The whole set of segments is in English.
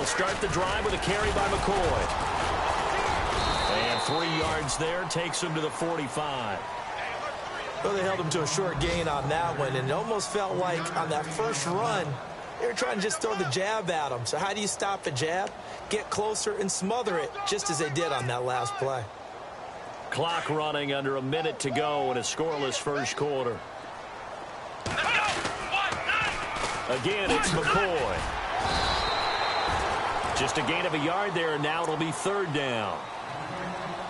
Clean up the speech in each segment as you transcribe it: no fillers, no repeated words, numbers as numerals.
He'll start the drive with a carry by McCoy. And 3 yards there takes him to the 45. Well, they held him to a short gain on that one, and it almost felt like on that first run, they were trying to just throw the jab at him. So how do you stop a jab? Get closer and smother it, just as they did on that last play. Clock running, under a minute to go in a scoreless first quarter. Again, it's McCoy. Just a gain of a yard there, and now it'll be 3rd down.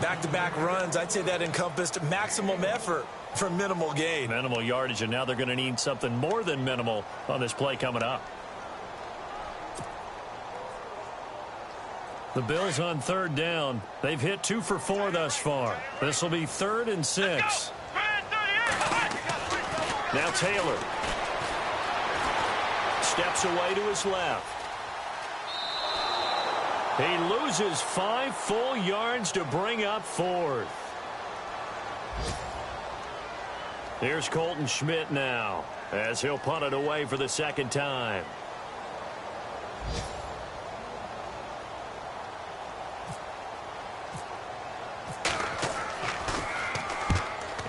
Back-to-back runs, I'd say that encompassed maximum effort for minimal gain. Minimal yardage, and now they're going to need something more than minimal on this play coming up. The Bills on 3rd down. They've hit 2 for 4 thus far. This will be 3rd and 6. Now Taylor steps away to his left. He loses 5 full yards to bring up 4th. Here's Colton Schmidt now, as he'll punt it away for the 2nd time.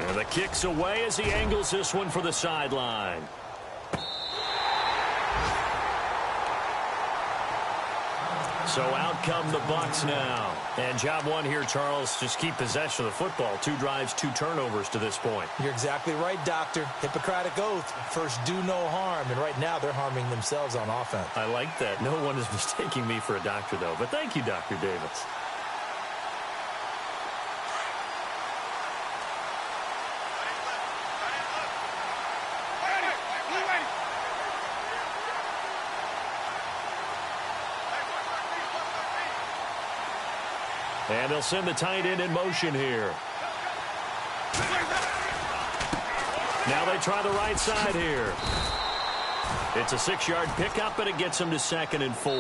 And the kick's away as he angles this one for the sideline. So out come the Bucks now. And job one here, Charles, just keep possession of the football. 2 drives, 2 turnovers to this point. You're exactly right, Doctor. Hippocratic oath. First, do no harm. And right now, they're harming themselves on offense. I like that. No one is mistaking me for a doctor, though. But thank you, Dr. Davis. And they'll send the tight end in motion here. Now they try the right side here. It's a 6-yard pickup, and it gets them to 2nd and 4.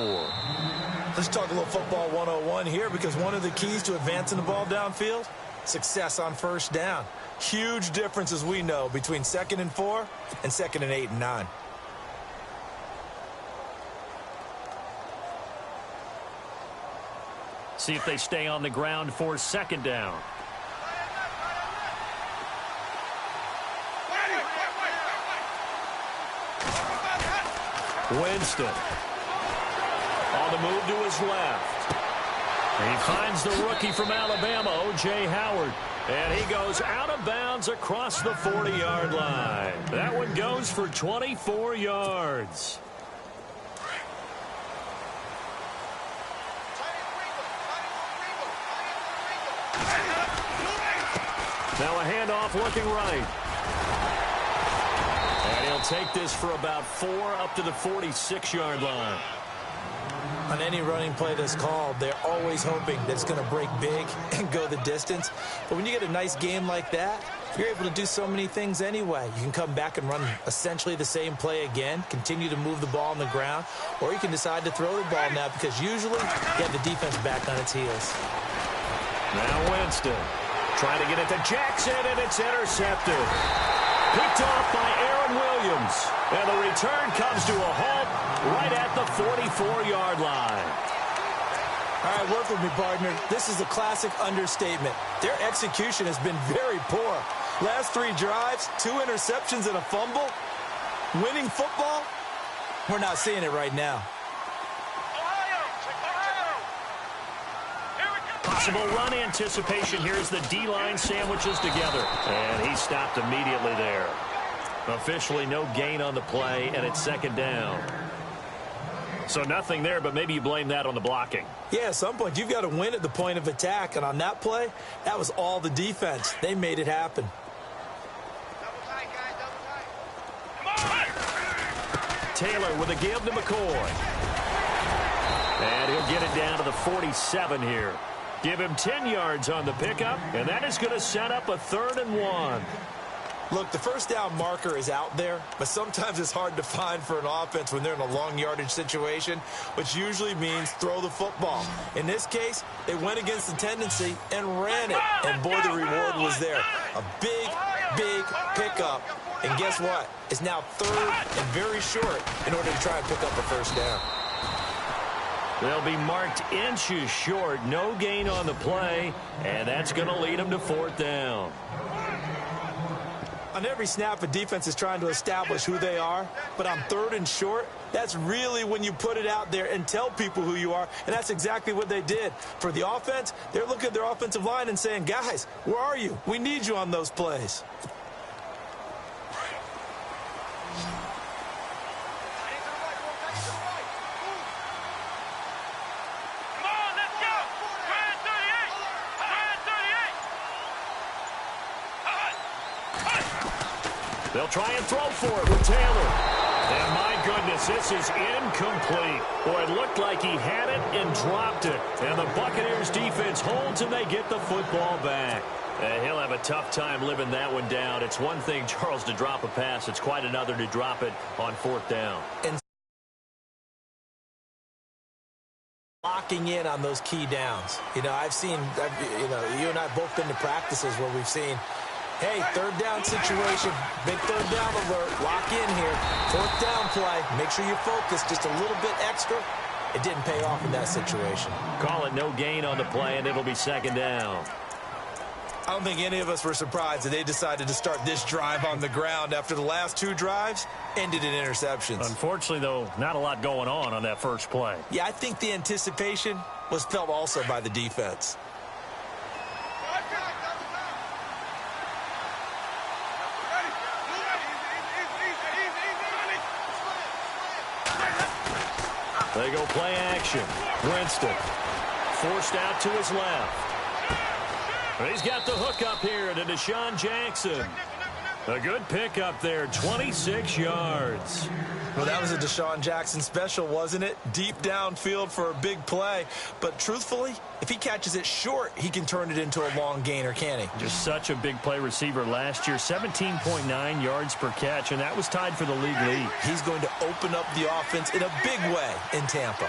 Let's talk a little football 101 here, because one of the keys to advancing the ball downfield, success on 1st down. Huge difference, as we know, between 2nd and 4 and 2nd and 8 and 9. See if they stay on the ground for 2nd down. Winston on the move to his left. He finds the rookie from Alabama, O.J. Howard. And he goes out of bounds across the 40-yard line. That one goes for 24 yards. Now a handoff looking right. And he'll take this for about 4 up to the 46-yard line. On any running play that's called, they're always hoping that it's going to break big and go the distance. But when you get a nice game like that, you're able to do so many things anyway. You can come back and run essentially the same play again, continue to move the ball on the ground, or you can decide to throw the ball now, because usually you have the defense back on its heels. Now Winston trying to get it to Jackson, and it's intercepted. Picked off by Aaron Williams. And the return comes to a halt right at the 44-yard line. All right, work with me, partner. This is a classic understatement. Their execution has been very poor. Last 3 drives, 2 interceptions and a fumble. Winning football? We're not seeing it right now. Possible run anticipation. Here's the D-line sandwiches together. And he stopped immediately there. Officially no gain on the play, and it's 2nd down. So nothing there, but maybe you blame that on the blocking. Yeah, at some point you've got to win at the point of attack. And on that play, that was all the defense. They made it happen. Taylor with a give to McCoy. And he'll get it down to the 47 here. Give him 10 yards on the pickup, and that is going to set up a 3rd and 1. Look, the 1st down marker is out there, but sometimes it's hard to find for an offense when they're in a long yardage situation, which usually means throw the football. In this case, they went against the tendency and ran it, and boy, the reward was there. A big, big pickup, and guess what? It's now 3rd and very short in order to try and pick up a 1st down. They'll be marked inches short. No gain on the play, and that's going to lead them to 4th down. On every snap, a defense is trying to establish who they are, but on 3rd and short, that's really when you put it out there and tell people who you are, and that's exactly what they did. For the offense, they're looking at their offensive line and saying, guys, where are you? We need you on those plays. They'll try and throw for it with Taylor. And my goodness, this is incomplete. Boy, it looked like he had it and dropped it. And the Buccaneers defense holds and they get the football back. He'll have a tough time living that one down. It's one thing, Charles, to drop a pass. It's quite another to drop it on 4th down. And locking in on those key downs. You know, you and I have both been to practices where we've seen, hey, 3rd down situation, big 3rd down alert, lock in here, 4th down play, make sure you focus just a little bit extra. It didn't pay off in that situation. Call it no gain on the play, and it'll be 2nd down. I don't think any of us were surprised that they decided to start this drive on the ground after the last 2 drives ended in interceptions. Unfortunately, though, not a lot going on that first play. Yeah, I think the anticipation was felt also by the defense. They go play action. Winston forced out to his left. He's got the hook up here to Deshaun Jackson. A good pickup there, 26 yards. Well, that was a Deshaun Jackson special, wasn't it? Deep downfield for a big play. But truthfully, if he catches it short, he can turn it into a long gainer, can't he? Just such a big play receiver last year, 17.9 yards per catch, and that was tied for the league lead. He's going to open up the offense in a big way in Tampa.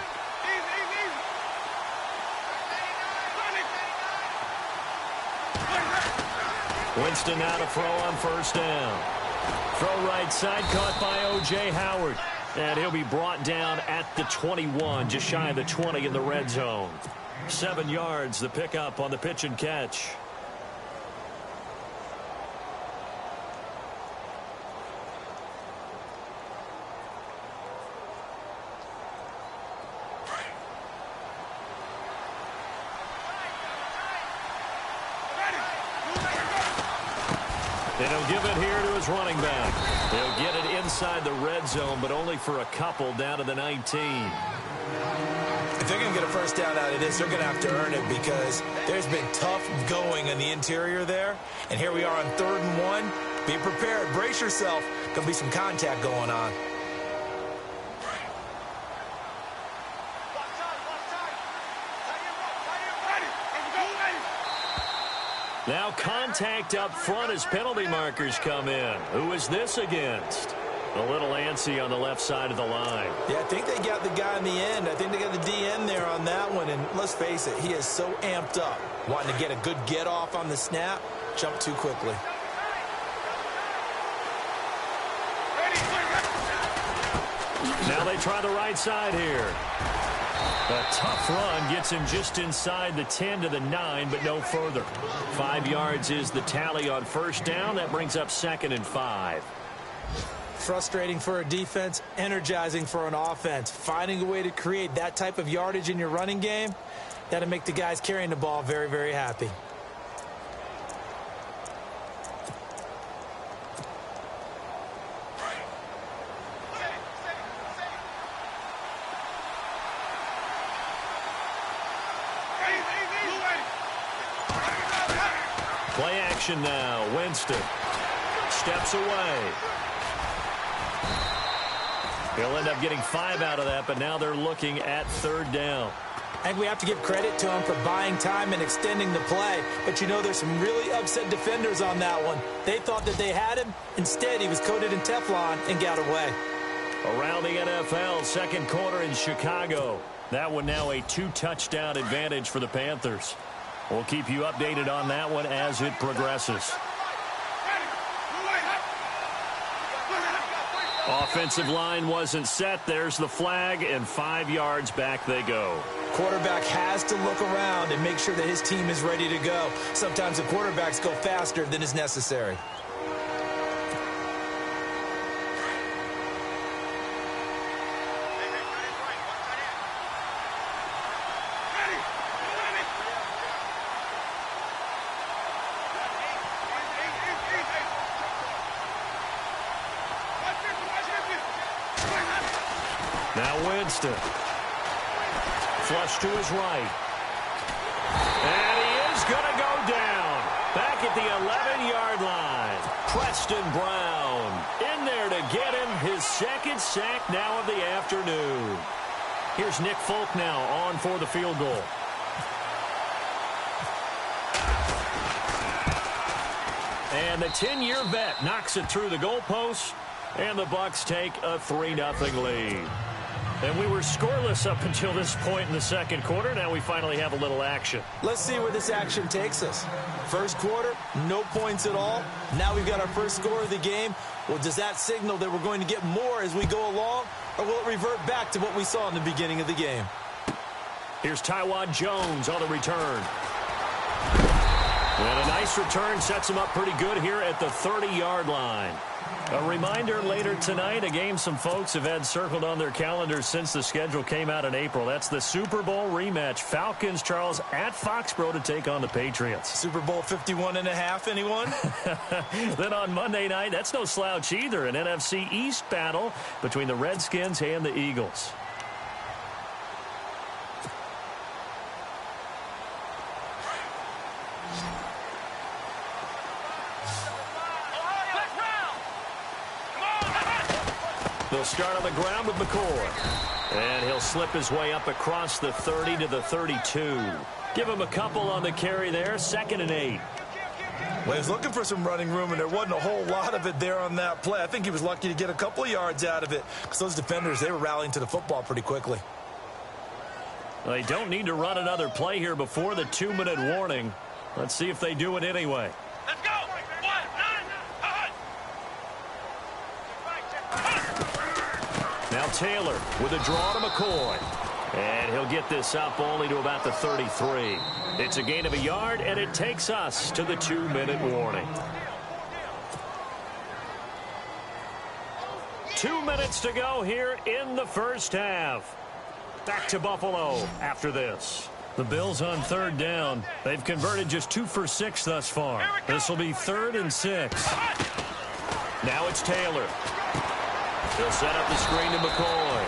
Winston now to throw on 1st down. Throw right side, caught by O.J. Howard. And he'll be brought down at the 21, just shy of the 20 in the red zone. 7 yards, the pickup on the pitch and catch. And he'll give it here to his running back. He'll get it inside the red zone, but only for a couple down to the 19. If they're going to get a 1st down out of this, they're going to have to earn it because there's been tough going in the interior there. And here we are on 3rd and 1. Be prepared. Brace yourself. Going to be some contact going on. Now contact up front as penalty markers come in. Who is this against? A little antsy on the left side of the line. Yeah, I think they got the guy in the end. I think they got the DN there on that one. And let's face it, he is so amped up. Wanting to get a good get off on the snap. Jump too quickly. Now they try the right side here. A tough run gets him just inside the 10 to the 9, but no further. 5 yards is the tally on 1st down. That brings up 2nd and 5. Frustrating for a defense, energizing for an offense. Finding a way to create that type of yardage in your running game, that'll make the guys carrying the ball very, very happy. Play action now. Winston steps away. He'll end up getting 5 out of that, but now they're looking at 3rd down. I think we have to give credit to him for buying time and extending the play. But, you know, there's some really upset defenders on that one. They thought that they had him. Instead, he was coated in Teflon and got away. Around the NFL, 2nd quarter in Chicago. That one now a 2-touchdown advantage for the Panthers. We'll keep you updated on that one as it progresses. Offensive line wasn't set. There's the flag, and 5 yards back they go. Quarterback has to look around and make sure that his team is ready to go. Sometimes the quarterbacks go faster than is necessary. Now Winston. Flush to his right. And he is going to go down. Back at the 11-yard line. Preston Brown in there to get him his second sack now of the afternoon. Here's Nick Folk now on for the field goal. And the 10-year vet knocks it through the goalpost, and the Bucks take a 3-0 lead. And we were scoreless up until this point in the second quarter. Now we finally have a little action. Let's see where this action takes us. First quarter, no points at all. Now we've got our first score of the game. Well, does that signal that we're going to get more as we go along? Or will it revert back to what we saw in the beginning of the game? Here's Tywod Jones on the return. And a nice return sets him up pretty good here at the 30-yard line. A reminder later tonight, a game some folks have had circled on their calendars since the schedule came out in April. That's the Super Bowl rematch. Falcons, Charles, at Foxborough to take on the Patriots. Super Bowl 51.5, anyone? Then on Monday night, that's no slouch either. An NFC East battle between the Redskins and the Eagles. They'll start on the ground with McCoy. And he'll slip his way up across the 30 to the 32. Give him a couple on the carry there. 2nd and 8. Well, he was looking for some running room, and there wasn't a whole lot of it there on that play. I think he was lucky to get a couple of yards out of it because those defenders, they were rallying to the football pretty quickly. They don't need to run another play here before the 2-minute warning. Let's see if they do it anyway. Let's go. Now Taylor with a draw to McCoy. And he'll get this up only to about the 33. It's a gain of a yard, and it takes us to the 2-minute warning. 2 minutes to go here in the first half. Back to Buffalo after this. The Bills on 3rd down. They've converted just 2 for 6 thus far. This will be 3rd and 6. Now it's Taylor. He'll set up the screen to McCoy.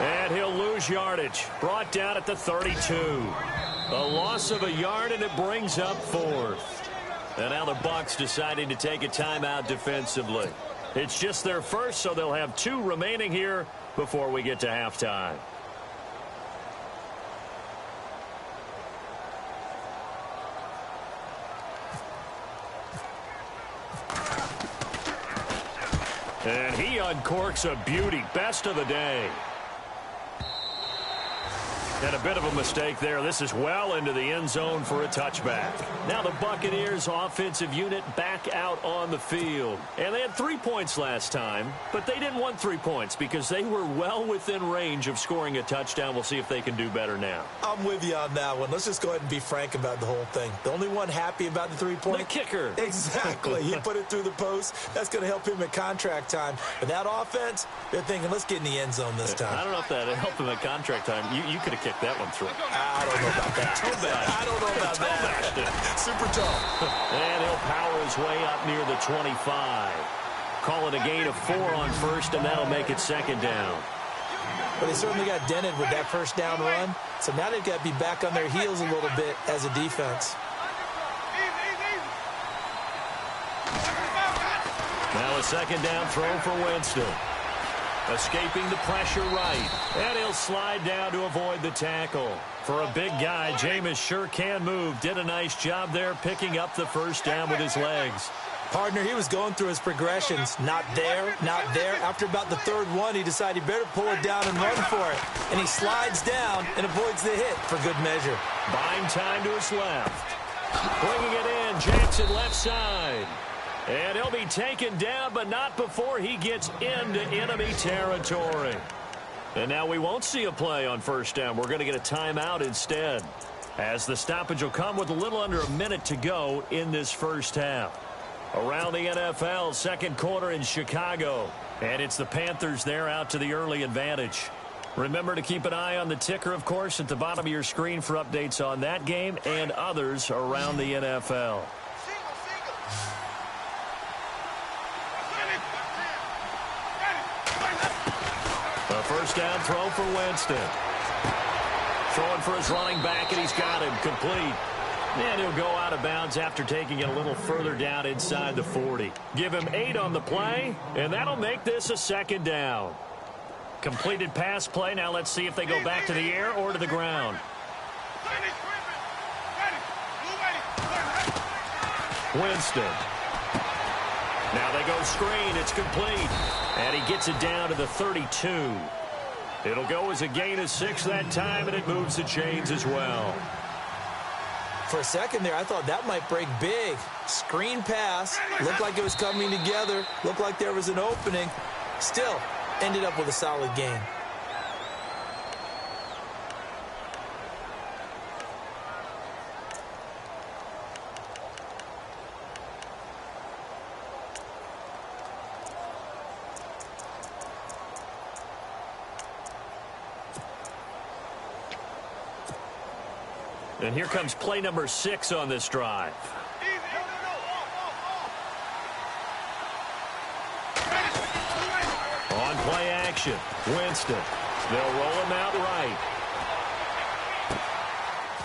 And he'll lose yardage. Brought down at the 32. A loss of a yard, and it brings up 4th. And now the Bucks deciding to take a timeout defensively. It's just their first, so they'll have 2 remaining here before we get to halftime. And he uncorks a beauty. Best of the day. And a bit of a mistake there. This is well into the end zone for a touchback. Now the Buccaneers offensive unit back out on the field. And they had 3 points last time, but they didn't want 3 points because they were well within range of scoring a touchdown. We'll see if they can do better now. I'm with you on that one. Let's just go ahead and be frank about the whole thing. The only one happy about the 3-point? The kicker. Exactly. He put it through the post. That's going to help him at contract time. But that offense, they're thinking, let's get in the end zone this time. I don't know if that helped him at contract time. You could have kicked that one through. I don't know about that. I don't know about that. Super tall. And he'll power his way up near the 25. Call it a gain of 4 on first, and that'll make it 2nd down. But they certainly got dented with that first down run. So now they've got to be back on their heels a little bit as a defense. Now a 2nd down throw for Winston. Escaping the pressure right. And he'll slide down to avoid the tackle. For a big guy, Jameis sure can move. Did a nice job there picking up the first down with his legs. Partner, he was going through his progressions. Not there, not there. After about the 3rd one, he decided he better pull it down and run for it. And he slides down and avoids the hit for good measure. Buying time to his left. Bringing it in, Jackson left side. And he'll be taken down, but not before he gets into enemy territory. And now we won't see a play on first down. We're going to get a timeout instead, as the stoppage will come with a little under a minute to go in this first half. Around the NFL, second quarter in Chicago. And it's the Panthers there out to the early advantage. Remember to keep an eye on the ticker, of course, at the bottom of your screen for updates on that game and others around the NFL. A first down throw for Winston. Throwing for his running back, and he's got him complete. And he'll go out of bounds after taking it a little further down inside the 40. Give him 8 on the play, and that'll make this a second down. Completed pass play. Now let's see if they go back to the air or to the ground. Winston. Now they go screen. It's complete. And he gets it down to the 32. It'll go as a gain of 6 that time, and it moves the chains as well. For a second there, I thought that might break big. Screen pass. Looked like it was coming together. Looked like there was an opening. Still, ended up with a solid gain. And here comes play number 6 on this drive. On play action, Winston. They'll roll him out right.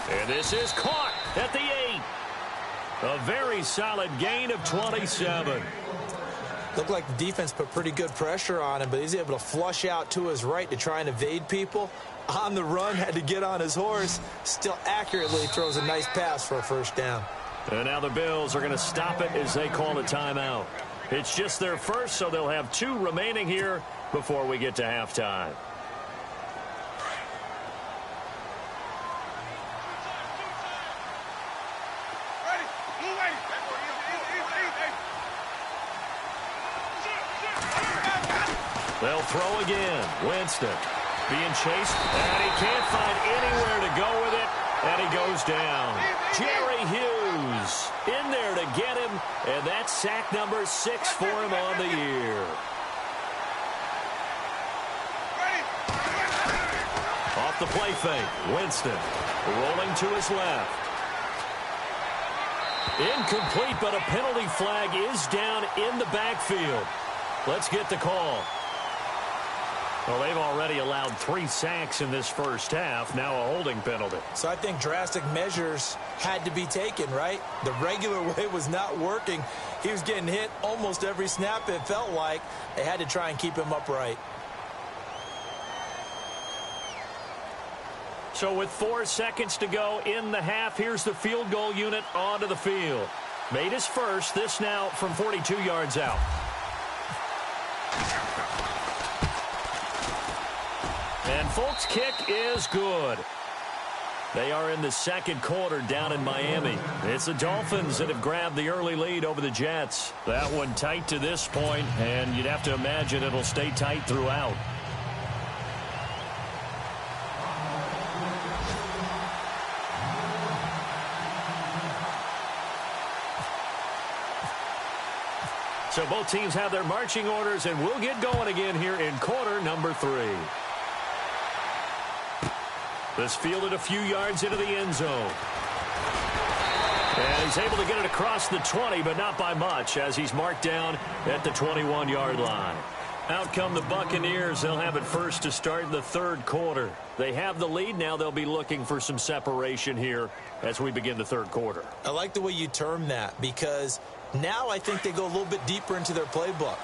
And this is caught at the 8. A very solid gain of 27. Looked like the defense put pretty good pressure on him, but he's able to flush out to his right to try and evade people. On the run, had to get on his horse. Still accurately throws a nice pass for a first down. And now the Bills are going to stop it as they call a timeout. It's just their first, so they'll have 2 remaining here before we get to halftime. They'll throw again. Winston being chased, and he can't find anywhere to go with it, and he goes down. Jerry Hughes in there to get him, and that's sack number 6 for him on the year. Off the play fake, Winston rolling to his left. Incomplete, but a penalty flag is down in the backfield. Let's get the call. Well, they've already allowed 3 sacks in this first half. Now a holding penalty. So I think drastic measures had to be taken, right? The regular way was not working. He was getting hit almost every snap, it felt like. They had to try and keep him upright. So with 4 seconds to go in the half, here's the field goal unit onto the field. Made his first. This now from 42 yards out. And Folk's kick is good. They are in the second quarter down in Miami. It's the Dolphins that have grabbed the early lead over the Jets. That one tight to this point, and you'd have to imagine it'll stay tight throughout. So both teams have their marching orders, and we'll get going again here in quarter number 3. This fielded a few yards into the end zone. And he's able to get it across the 20, but not by much, as he's marked down at the 21-yard line. Out come the Buccaneers. They'll have it first to start the third quarter. They have the lead. Now they'll be looking for some separation here as we begin the third quarter. I like the way you term that, because now I think they go a little bit deeper into their playbook.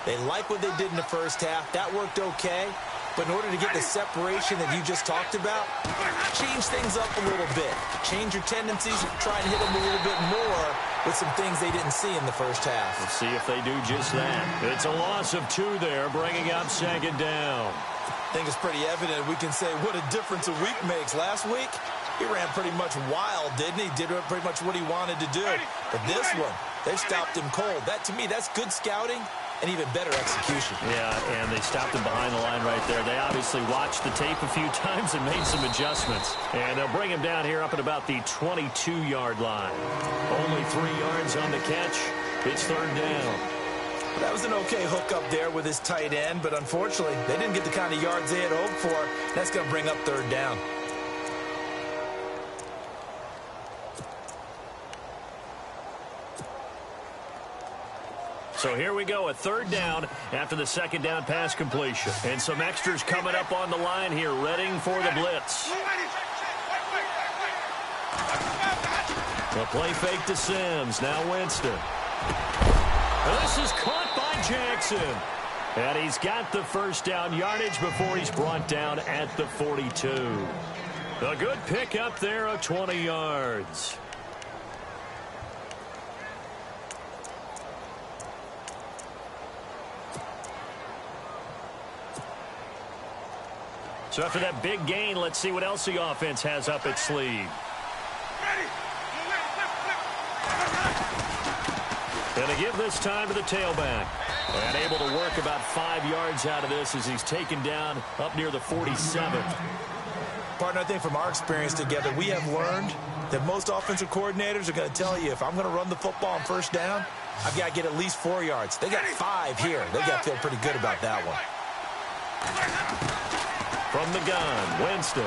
They like what they did in the first half. That worked okay. But in order to get the separation that you just talked about, change things up a little bit. Change your tendencies, try and hit them a little bit more with some things they didn't see in the first half. Let's see if they do just that. It's a loss of 2 there, bringing up second down. I think it's pretty evident. We can say what a difference a week makes. Last week, he ran pretty much wild, didn't he? Did pretty much what he wanted to do. But this one, They've stopped him cold. That, to me, that's good scouting and even better execution. Yeah, and they stopped him behind the line right there. They obviously watched the tape a few times and made some adjustments. And they'll bring him down here up at about the 22-yard line. Only 3 yards on the catch. It's third down. That was an okay hook up there with his tight end, but unfortunately, they didn't get the kind of yards they had hoped for. That's going to bring up third down. So here we go, a third down after the second down pass completion. And some extras coming up on the line here, readying for the blitz. The play fake to Sims, now Winston. This is caught by Jackson. And he's got the first down yardage before he's brought down at the 42. A good pickup there of 20 yards. So after that big gain, let's see what else the offense has up its sleeve. And they give this time to the tailback. And able to work about 5 yards out of this as he's taken down up near the 47. Partner, I think from our experience together, we have learned that most offensive coordinators are going to tell you, if I'm going to run the football on first down, I've got to get at least 4 yards. They got 5 here. They got to feel pretty good about that one. From the gun, Winston.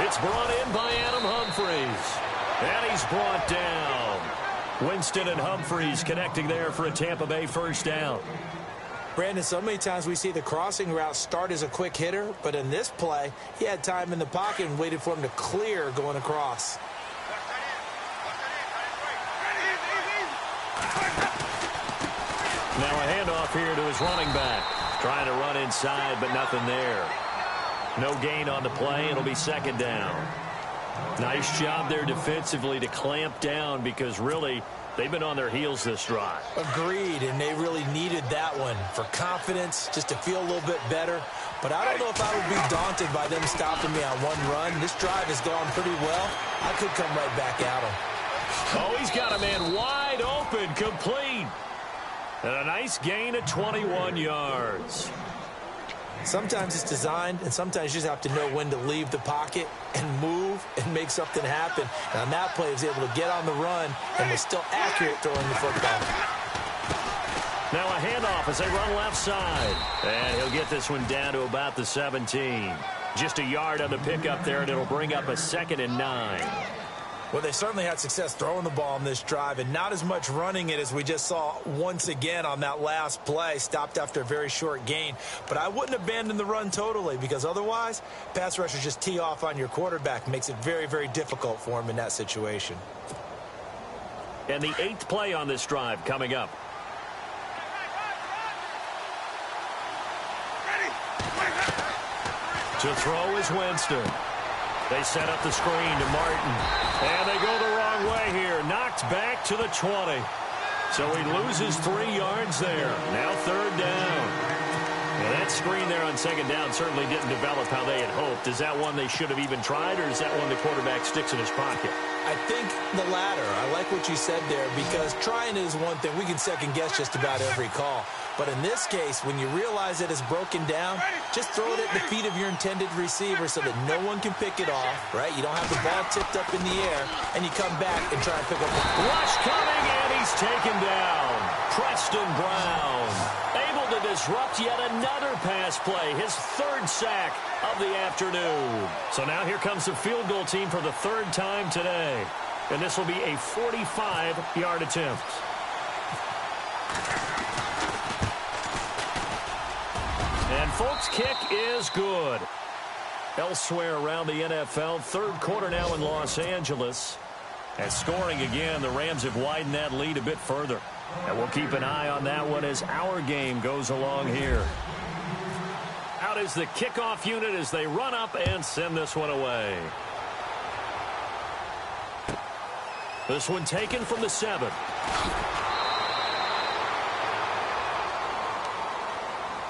It's brought in by Adam Humphries. And he's brought down. Winston and Humphries connecting there for a Tampa Bay first down. Brandon, so many times we see the crossing route start as a quick hitter, but in this play, he had time in the pocket and waited for him to clear going across. Now a handoff here to his running back. Trying to run inside, but nothing there. No gain on the play. It'll be second down. Nice job there defensively to clamp down because really they've been on their heels this drive. Agreed, and they really needed that one for confidence, just to feel a little bit better. But I don't know if I would be daunted by them stopping me on one run. This drive has gone pretty well. I could come right back at them. Oh, he's got a man wide open, complete. And a nice gain of 21 yards. Sometimes it's designed, and sometimes you just have to know when to leave the pocket and move and make something happen. And on that play, he was able to get on the run and was still accurate throwing the football. Now a handoff as they run left side. And he'll get this one down to about the 17. Just a yard on the pickup there, and it'll bring up a 2nd and 9. Well, they certainly had success throwing the ball in this drive and not as much running it as we just saw once again on that last play. Stopped after a very short gain. But I wouldn't abandon the run totally because otherwise, pass rushers just tee off on your quarterback. Makes it very, very difficult for him in that situation. And the 8th play on this drive coming up. To throw is Winston. They set up the screen to Martin. And they go the wrong way here. Knocked back to the 20. So he loses 3 yards there. Now third down. Well, that screen there on second down certainly didn't develop how they had hoped. Is that one they should have even tried, or is that one the quarterback sticks in his pocket? I think the latter. I like what you said there because trying is one thing. We can second guess just about every call. But in this case, when you realize that it's broken down, just throw it at the feet of your intended receiver so that no one can pick it off, right? You don't have the ball tipped up in the air, and you come back and try and pick up the rush coming, and he's taken down. Preston Brown able to disrupt yet another pass play, his 3rd sack of the afternoon. So now here comes the field goal team for the 3rd time today. And this will be a 45-yard attempt. And folks, kick is good. Elsewhere around the NFL, 3rd quarter now in Los Angeles. And scoring again, the Rams have widened that lead a bit further. And we'll keep an eye on that one as our game goes along here. Out is the kickoff unit as they run up and send this one away. This one taken from the 7.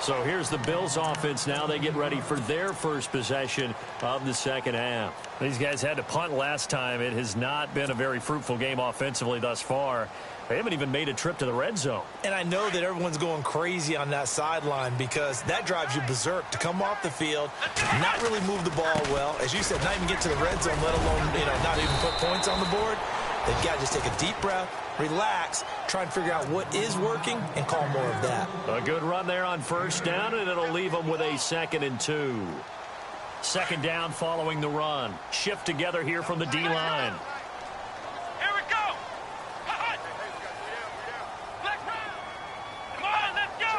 So here's the Bills offense now. They get ready for their first possession of the second half. These guys had to punt last time. It has not been a very fruitful game offensively thus far. They haven't even made a trip to the red zone. And I know that everyone's going crazy on that sideline because that drives you berserk to come off the field, not really move the ball well. As you said, not even get to the red zone, let alone, not even put points on the board. They've got to just take a deep breath, relax, try and figure out what is working, and call more of that. A good run there on first down, and it'll leave them with a 2nd and 2. Second down following the run. Shift together here from the D-line. Here we go. Come on, let's go.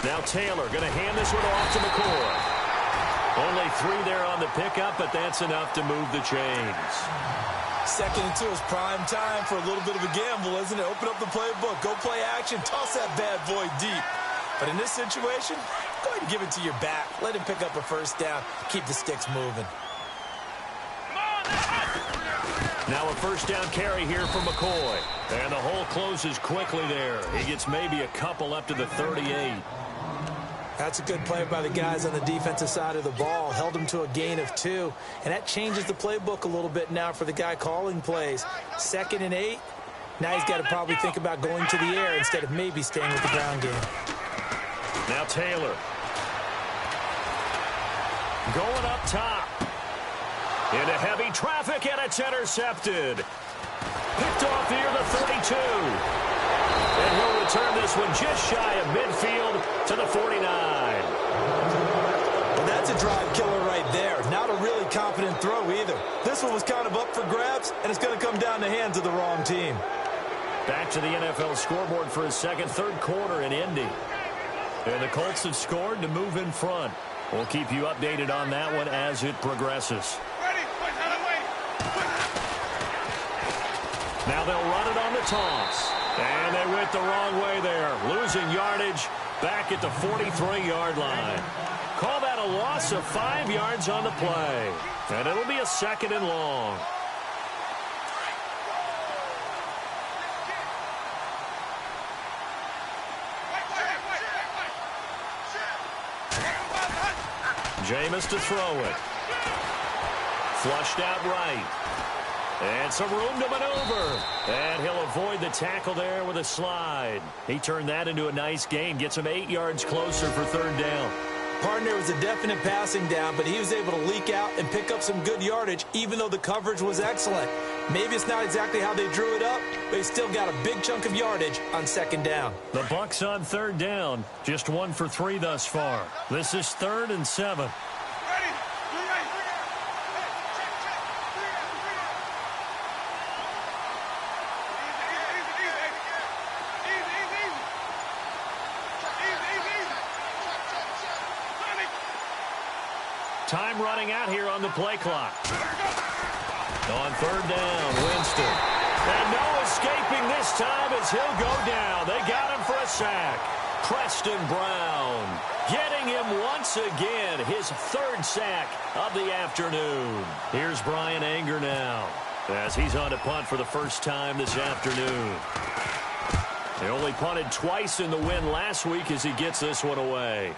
Now Taylor going to hand this one off to McCoy. Only 3 there on the pickup, but that's enough to move the chains. 2nd and 2 is prime time for a little bit of a gamble, isn't it? Open up the playbook, go play action, toss that bad boy deep. But in this situation, go ahead and give it to your back. Let him pick up a first down. Keep the sticks moving. Now a first down carry here for McCoy. And the hole closes quickly there. He gets maybe a couple up to the 38. That's a good play by the guys on the defensive side of the ball. Held him to a gain of 2. And that changes the playbook a little bit now for the guy calling plays. 2nd and 8. Now he's got to probably think about going to the air instead of maybe staying with the ground game. Now Taylor. Going up top. Into heavy traffic, and it's intercepted. Picked off near the 32. And he'll return this one just shy of midfield to the 49. Well, that's a drive killer right there. Not a really confident throw either. This one was kind of up for grabs, and it's going to come down the hands of the wrong team. Back to the NFL scoreboard for his third quarter in Indy. And the Colts have scored to move in front. We'll keep you updated on that one as it progresses. Now they'll run it on the toss. And they went the wrong way there. Losing yardage back at the 43-yard line. Call that a loss of 5 yards on the play. And it'll be a 2nd and long. Jameis to throw it. Flushed out right. And some room to maneuver. And he'll avoid the tackle there with a slide. He turned that into a nice gain. Gets him 8 yards closer for 3rd down. Partner was a definite passing down, but he was able to leak out and pick up some good yardage, even though the coverage was excellent. Maybe it's not exactly how they drew it up, but he still got a big chunk of yardage on 2nd down. The Bucks on 3rd down. Just 1 for 3 thus far. This is 3rd and 7. Time running out here on the play clock. On 3rd down, Winston. And no escaping this time as he'll go down. They got him for a sack. Preston Brown getting him once again, his 3rd sack of the afternoon. Here's Brian Anger now as he's on to punt for the first time this afternoon. They only punted twice in the win last week as he gets this one away.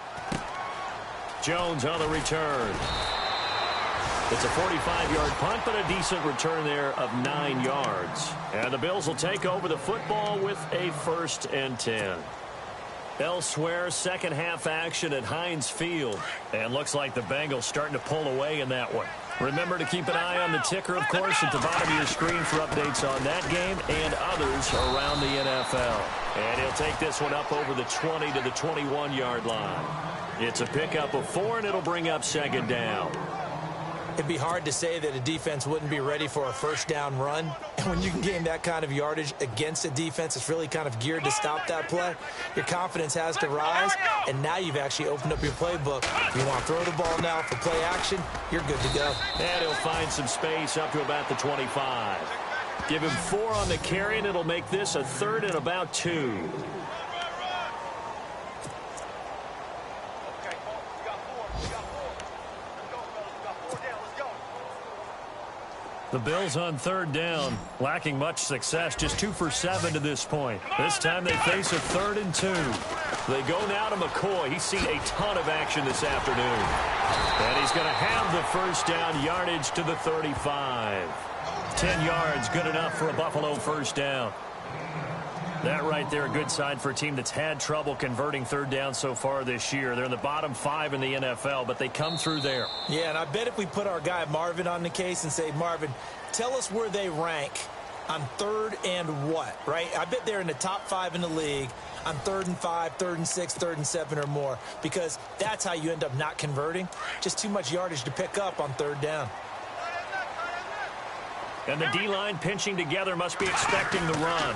Jones on the return. It's a 45-yard punt, but a decent return there of 9 yards. And the Bills will take over the football with a 1st and 10. Elsewhere, second half action at Heinz Field. And looks like the Bengals starting to pull away in that one. Remember to keep an eye on the ticker, of course, at the bottom of your screen for updates on that game and others around the NFL. And he'll take this one up over the 20 to the 21-yard line. It's a pickup of 4, and it'll bring up 2nd down. It'd be hard to say that a defense wouldn't be ready for a first down run. And when you can gain that kind of yardage against a defense that's really kind of geared to stop that play, your confidence has to rise, and now you've actually opened up your playbook. If you want to throw the ball now for play action, you're good to go. And he'll find some space up to about the 25. Give him 4 on the carry, and it'll make this a 3rd and about 2. The Bills on third down, lacking much success, just 2 for 7 to this point. This time they face a 3rd and 2. They go now to McCoy. He's seen a ton of action this afternoon. And he's going to have the first down, yardage to the 35. 10 yards, good enough for a Buffalo first down. That right there, a good sign for a team that's had trouble converting third down so far this year. They're in the bottom 5 in the NFL, but they come through there. Yeah, and I bet if we put our guy Marvin on the case and say, Marvin, tell us where they rank on 3rd and what, right? I bet they're in the top 5 in the league on 3rd and 5, 3rd and 6, 3rd and 7 or more, because that's how you end up not converting. Just too much yardage to pick up on 3rd down. And the D-line pinching together, must be expecting the run.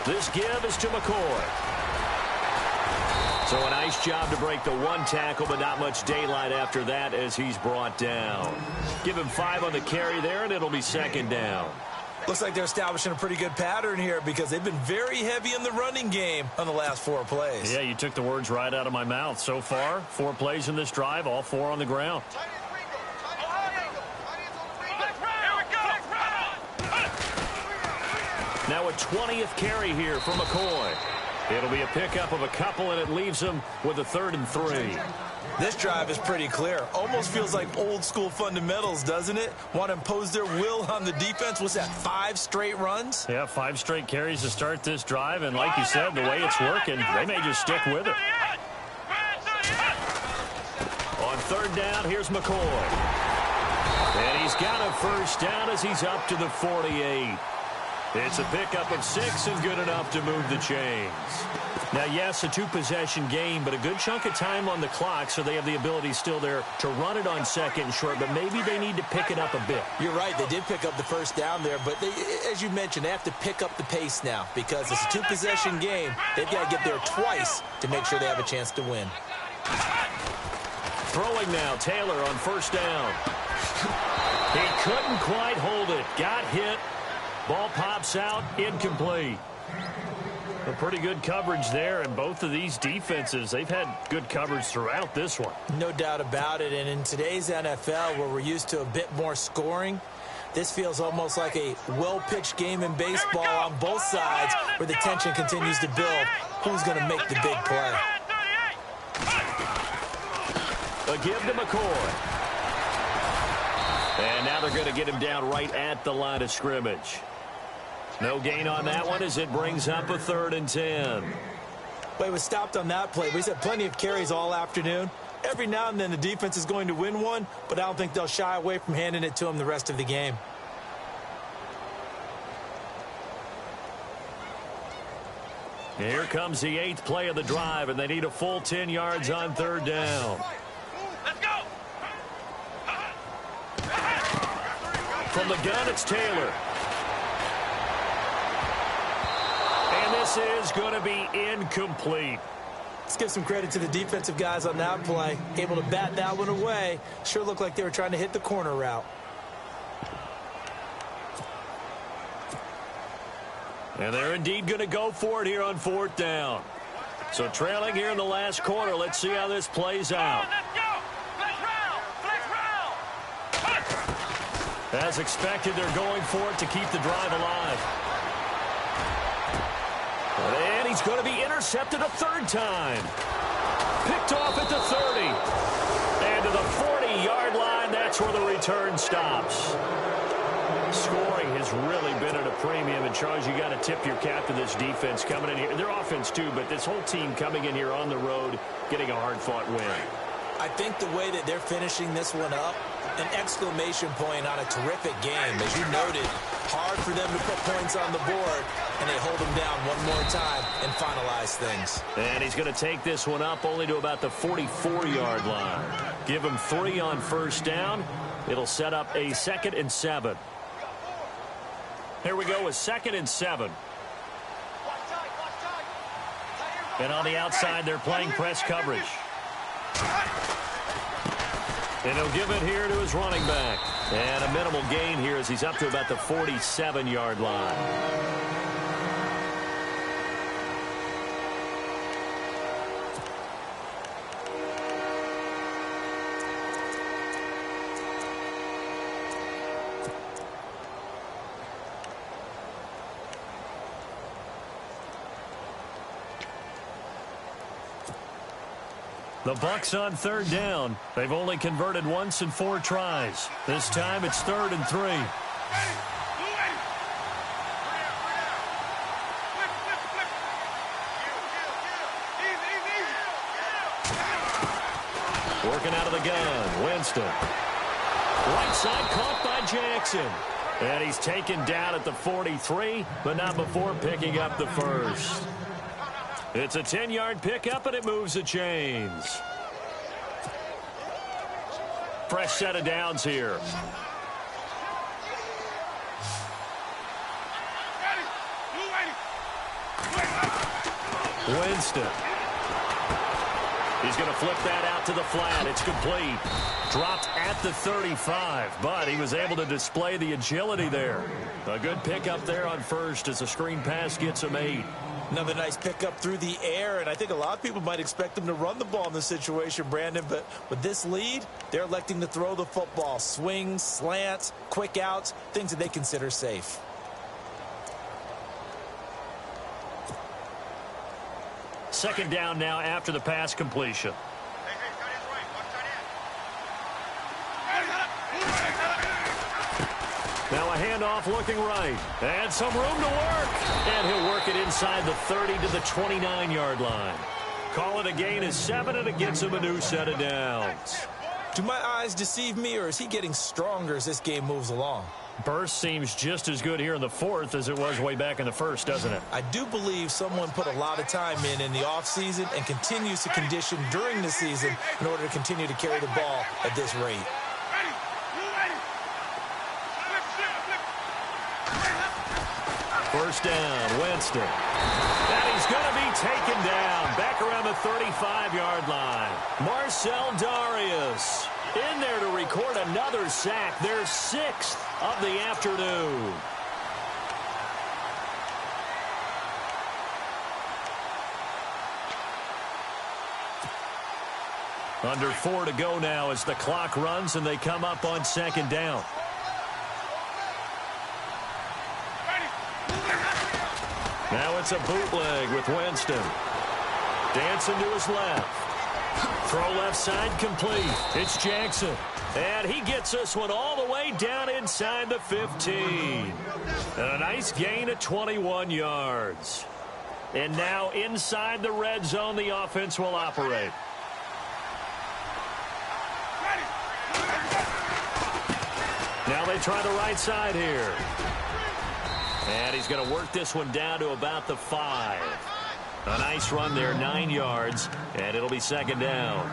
This give is to McCoy. So a nice job to break the 1 tackle, but not much daylight after that as he's brought down. Give him 5 on the carry there, and it'll be 2nd down. Looks like they're establishing a pretty good pattern here because they've been very heavy in the running game on the last 4 plays. Yeah, you took the words right out of my mouth. So far, 4 plays in this drive, all 4 on the ground. Now a 20th carry here for McCoy. It'll be a pickup of a couple, and it leaves him with a 3rd and 3. This drive is pretty clear. Almost feels like old school fundamentals, doesn't it? Want to impose their will on the defense. What's that, 5 straight runs? Yeah, 5 straight carries to start this drive, and like you said, the way it's working, they may just stick with it. On 3rd down, here's McCoy. And he's got a first down as he's up to the 48. It's a pickup of 6 and good enough to move the chains. Now, yes, a 2-possession game, but a good chunk of time on the clock, so they have the ability still there to run it on 2nd and short, but maybe they need to pick it up a bit. You're right. They did pick up the first down there, but they, as you mentioned, they have to pick up the pace now because it's a 2-possession game. They've got to get there twice to make sure they have a chance to win. Throwing now, Taylor on 1st down. He couldn't quite hold it. Got hit. Ball pops out, incomplete. A pretty good coverage there, and both of these defenses, they've had good coverage throughout this one. No doubt about it, and in today's NFL, where we're used to a bit more scoring, this feels almost like a well-pitched game in baseball on both sides, where the tension continues to build. Who's going to make the big play? A give to McCoy. And now they're going to get him down right at the line of scrimmage. No gain on that one as it brings up a 3rd and 10. Well, he was stopped on that play. We've had plenty of carries all afternoon. Every now and then the defense is going to win one, but I don't think they'll shy away from handing it to him the rest of the game. Here comes the 8th play of the drive, and they need a full 10 yards on 3rd down. Let's go. From the gun, it's Taylor. And this is going to be incomplete. Let's give some credit to the defensive guys on that play. Able to bat that one away. Sure looked like they were trying to hit the corner route. And they're indeed going to go for it here on 4th down. So trailing here in the last quarter. Let's see how this plays out. As expected, they're going for it to keep the drive alive. And he's going to be intercepted a 3rd time. Picked off at the 30. And to the 40-yard line, that's where the return stops. Scoring has really been at a premium. And, Charles, you got to tip your cap to this defense coming in here. Their offense, too, but this whole team coming in here on the road, getting a hard-fought win. I think the way that they're finishing this one up, an exclamation point on a terrific game. As you noted, hard for them to put points on the board, and they hold them down one more time and finalize things. And he's going to take this one up only to about the 44-yard line. Give him 3 on 1st down. It'll set up a 2nd and 7. Here we go with 2nd and 7. And on the outside, they're playing press coverage. And he'll give it here to his running back. And a minimal gain here as he's up to about the 47-yard line. The Bucks on third down. They've only converted once in 4 tries. This time it's 3rd and 3. Working out of the gun, Winston. Right side caught by Jackson. And he's taken down at the 43, but not before picking up the first. It's a 10-yard pickup, and it moves the chains. Fresh set of downs here. Winston. He's going to flip that out to the flat. It's complete. Dropped at the 35, but he was able to display the agility there. A good pickup there on first as a screen pass gets him 8. Another nice pickup through the air, and I think a lot of people might expect them to run the ball in this situation, Brandon, but with this lead, they're electing to throw the football. Swings, slants, quick outs, things that they consider safe. Second down now after the pass completion. Now a handoff looking right. And some room to work. And he'll work it inside the 30 to the 29-yard line. Call it a gain of 7, and it gets him a new set of downs. Do my eyes deceive me, or is he getting stronger as this game moves along? Burst seems just as good here in the 4th as it was way back in the 1st, doesn't it? I do believe someone put a lot of time in the offseason and continues to condition during the season in order to continue to carry the ball at this rate. First down, Winston. And he's going to be taken down back around the 35-yard line. Marcel Darius in there to record another sack, their 6th of the afternoon. Under 4 to go now as the clock runs and they come up on second down. Now it's a bootleg with Winston. Dancing to his left. Throw left side complete. It's Jackson. And he gets this one all the way down inside the 15. And a nice gain of 21 yards. And now inside the red zone, the offense will operate. Now they try the right side here. And he's going to work this one down to about the 5. A nice run there, 9 yards, and it'll be second down.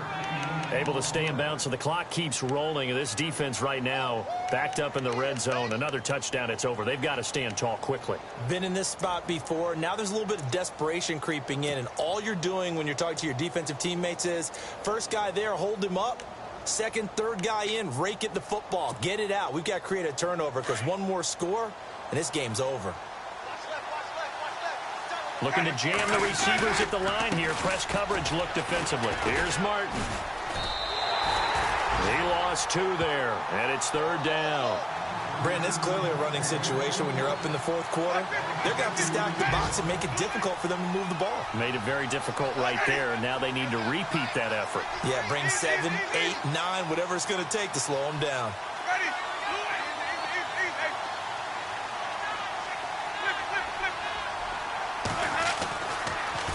Able to stay in bounds, so the clock keeps rolling. This defense right now backed up in the red zone. Another touchdown, it's over. They've got to stand tall quickly. Been in this spot before. Now there's a little bit of desperation creeping in, and all you're doing when you're talking to your defensive teammates is first guy there, hold him up. Second, third guy in, rake at the football. Get it out. We've got to create a turnover because one more score, and this game's over. Looking to jam the receivers at the line here. Press coverage look defensively. Here's Martin. He lost 2 there, and it's third down. Brandon, it's clearly a running situation when you're up in the 4th quarter. They're going to have to stack the box and make it difficult for them to move the ball. Made it very difficult right there, and now they need to repeat that effort. Yeah, bring 7, 8, 9, whatever it's going to take to slow them down.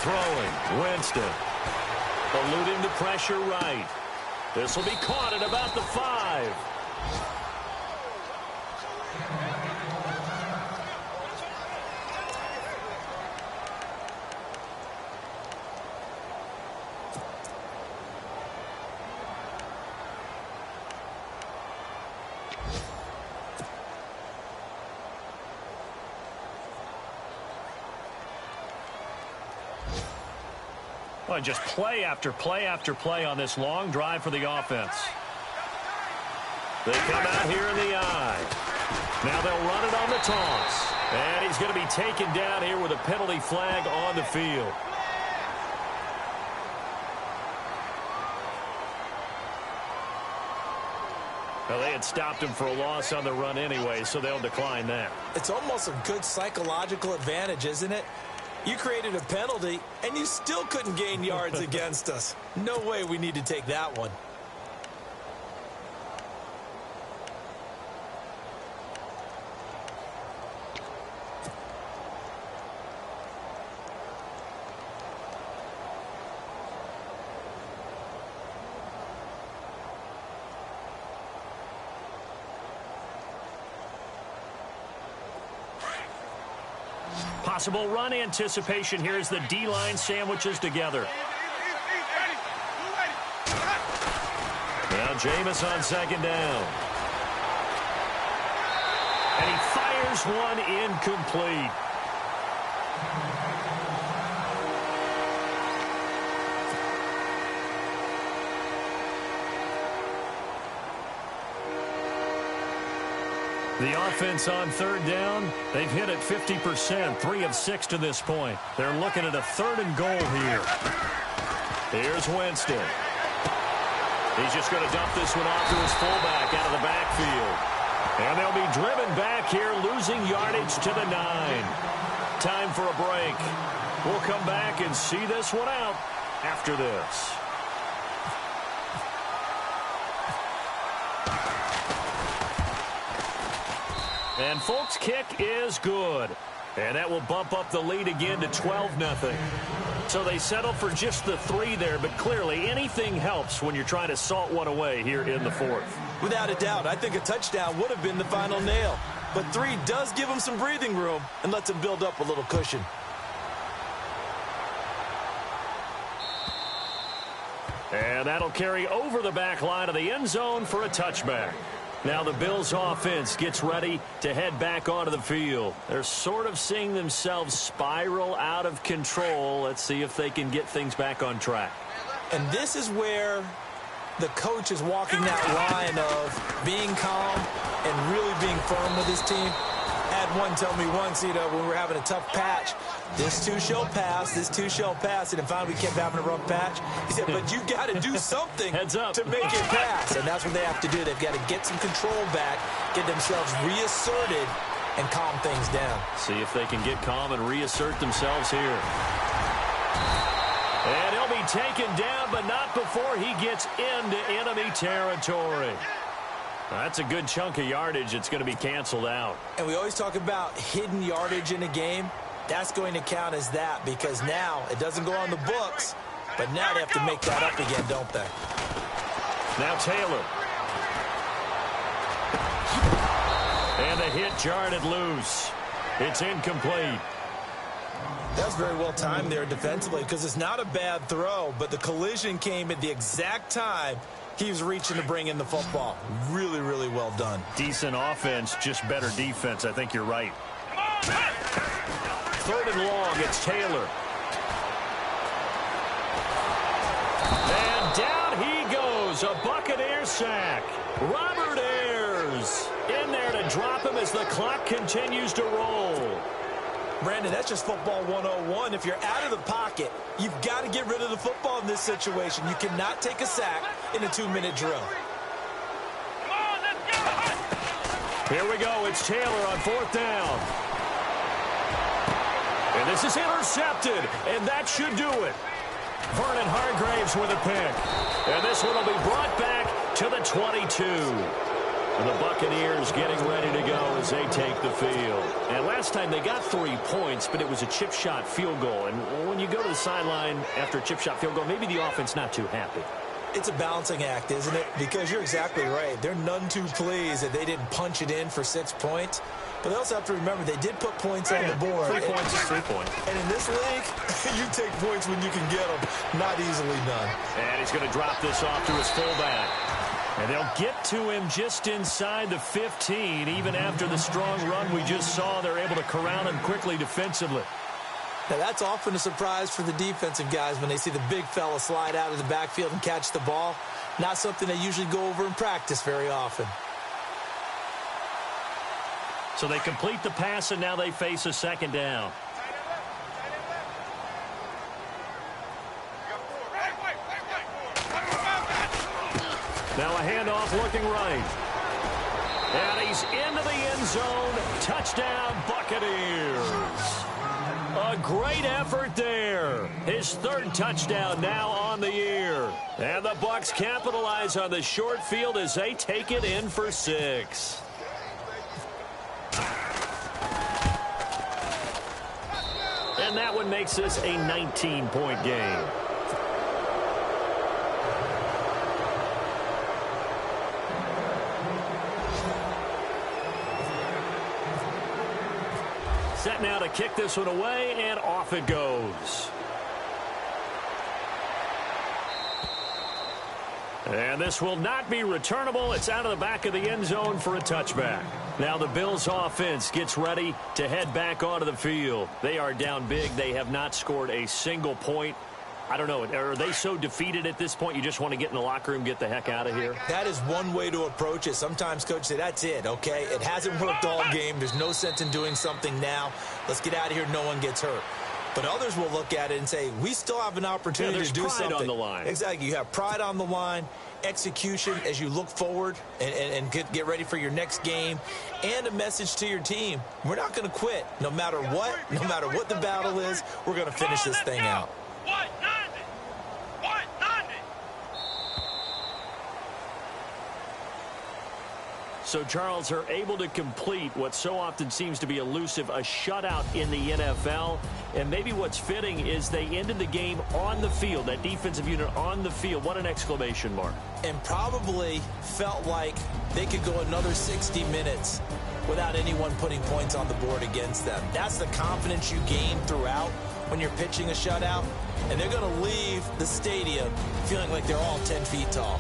Throwing, Winston. Eluding the pressure right. This will be caught at about the 5. Well, just play after play after play on this long drive for the offense. They come out here in the eye. Now they'll run it on the toss. And he's going to be taken down here with a penalty flag on the field. Well, they had stopped him for a loss on the run anyway, so they'll decline that. It's almost a good psychological advantage, isn't it? You created a penalty, and you still couldn't gain yards against us. No way we need to take that one. Possible run anticipation here as the D-line sandwiches together. Now Jameis on second down. And he fires one incomplete. The offense on third down, they've hit it 50%, 3 of 6 to this point. They're looking at a 3rd and goal here. Here's Winston. He's just going to dump this one off to his fullback out of the backfield. And they'll be driven back here, losing yardage to the 9. Time for a break. We'll come back and see this one out after this. And Folks' kick is good. And that will bump up the lead again to 12-0. So they settle for just the 3 there, but clearly anything helps when you're trying to salt one away here in the 4th. Without a doubt, I think a touchdown would have been the final nail. But 3 does give them some breathing room and lets them build up a little cushion. And that'll carry over the back line of the end zone for a touchback. Now the Bills offense gets ready to head back onto the field. They're sort of seeing themselves spiral out of control. Let's see if they can get things back on track. And this is where the coach is walking that line of being calm and really being firm with his team. I had one tell me once, when we were having a tough patch, this too shall pass, this too shall pass, and finally we kept having a rough patch. He said, but you got to do something to make it pass, and that's what they have to do. They've got to get some control back, get themselves reasserted, and calm things down. See if they can get calm and reassert themselves here. And he'll be taken down, but not before he gets into enemy territory. That's a good chunk of yardage. It's going to be canceled out. And we always talk about hidden yardage in a game. That's going to count as that because now it doesn't go on the books, but now they have to make that up again, don't they? Now Taylor. And the hit jarred it loose. It's incomplete. That's very well timed there defensively because it's not a bad throw, but the collision came at the exact time he was reaching to bring in the football. Really, really well done. Decent offense, just better defense. I think you're right. 3rd and long, it's Taylor. And down he goes. A Buccaneer sack. Robert Ayers in there to drop him as the clock continues to roll. Brandon, that's just football 101. If you're out of the pocket, you've got to get rid of the football in this situation. You cannot take a sack in a 2-minute drill. Here we go. It's Taylor on 4th down. And this is intercepted, and that should do it. Vernon Hargraves with a pick. And this one will be brought back to the 22. And the Buccaneers getting ready to go as they take the field. And last time they got 3 points, but it was a chip shot field goal. And when you go to the sideline after a chip shot field goal, maybe the offense not too happy. It's a balancing act, isn't it? Because you're exactly right. They're none too pleased that they didn't punch it in for 6 points. But they also have to remember they did put points on the board. 3 points is 3 points. And in this league, you take points when you can get them. Not easily done. And he's going to drop this off to his fullback. And they'll get to him just inside the 15. Even after the strong run we just saw, they're able to corral him quickly defensively. Now, that's often a surprise for the defensive guys when they see the big fella slide out of the backfield and catch the ball. Not something they usually go over in practice very often. So they complete the pass, and now they face a 2nd down. Now a handoff looking right. And he's into the end zone. Touchdown, Buccaneers. A great effort there. His third touchdown now on the year. And the Bucks capitalize on the short field as they take it in for 6. And that one makes this a 19-point game. Set now to kick this one away, and off it goes. And this will not be returnable. It's out of the back of the end zone for a touchback. Now the Bills offense gets ready to head back onto the field. They are down big. They have not scored a single point. I don't know. Are they so defeated at this point you just want to get in the locker room, get the heck out of here? That is one way to approach it. Sometimes coaches say, that's it, okay? It hasn't worked all game. There's no sense in doing something now. Let's get out of here. No one gets hurt. But others will look at it and say, we still have an opportunity to do something. There's pride on the line. Exactly. You have pride on the line, execution as you look forward and get ready for your next game, and a message to your team. We're not going to quit. No matter what the battle is, we're going to finish this thing out. So Charles are able to complete what so often seems to be elusive, a shutout in the NFL. And maybe what's fitting is they ended the game on the field, that defensive unit on the field. What an exclamation mark. And probably felt like they could go another 60 minutes without anyone putting points on the board against them. That's the confidence you gain throughout when you're pitching a shutout. And they're going to leave the stadium feeling like they're all 10 feet tall.